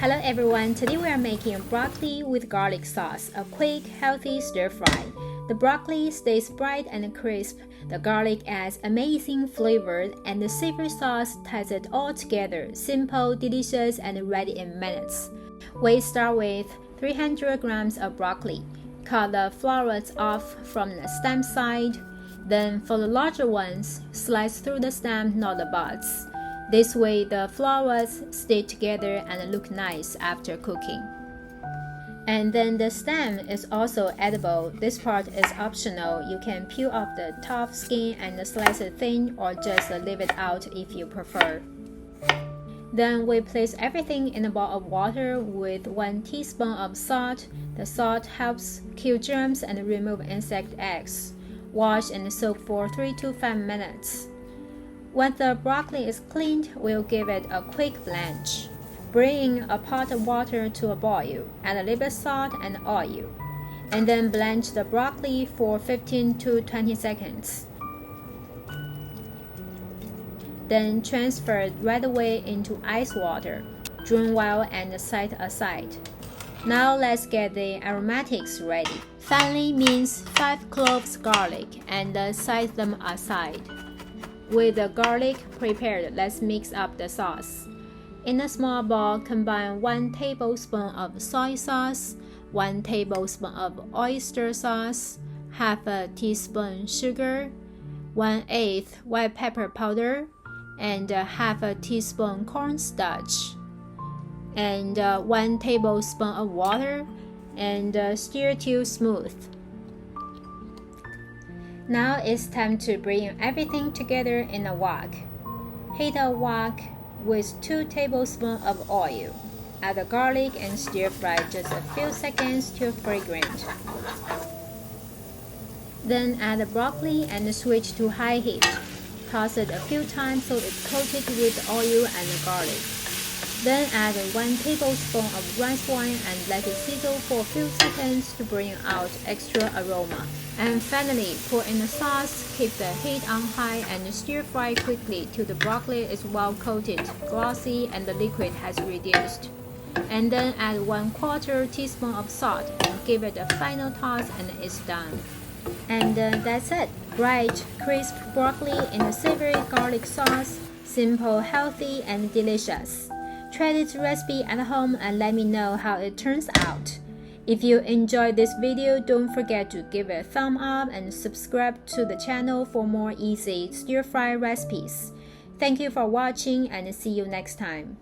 Hello everyone, today we are making broccoli with garlic sauce, a quick, healthy stir fry. The broccoli stays bright and crisp, the garlic adds amazing flavor, and the savory sauce ties it all together, simple, delicious, and ready in minutes. We start with 300 grams of broccoli. Cut the florets off from the stem side. Then for the larger ones, slice through the stem, not the buds. This way the flowers stay together and look nice after cooking. And then the stem is also edible. This part is optional. You can peel off the top skin and slice it thin or just leave it out if you prefer. Then we place everything in a bowl of water with 1 teaspoon of salt. The salt helps kill germs and remove insect eggs. Wash and soak for 3 to 5 minutes. Once the broccoli is cleaned, we'll give it a quick blanch. Bring a pot of water to a boil, add a little bit of salt and oil, and then blanch the broccoli for 15 to 20 seconds. Then transfer it right away into ice water. Drain well and set aside. Now let's get the aromatics ready. Finely mince 5 cloves garlic and set them aside. With the garlic prepared, let's mix up the sauce. In a small bowl, combine 1 tablespoon of soy sauce, 1 tablespoon of oyster sauce, half a teaspoon sugar, 1/8 white pepper powder, and half a teaspoon cornstarch, and 1 tablespoon of water, and stir till smooth. Now it's time to bring everything together in a wok. Heat a wok with 2 tablespoons of oil. Add the garlic and stir fry just a few seconds till fragrant. Then add the broccoli and switch to high heat. Toss it a few times so it's coated with oil and garlic. Then add 1 tablespoon of rice wine and let it sizzle for a few seconds to bring out extra aroma. And finally, pour in the sauce, keep the heat on high and stir fry quickly till the broccoli is well coated, glossy, and the liquid has reduced. And then add 1/4 teaspoon of salt and give it a final toss and it's done. And that's it. Bright, crisp broccoli in a savory garlic sauce. Simple, healthy, and delicious. Try this recipe at home and let me know how it turns out. If you enjoyed this video, don't forget to give it a thumb up and subscribe to the channel for more easy stir-fry recipes. Thank you for watching and see you next time.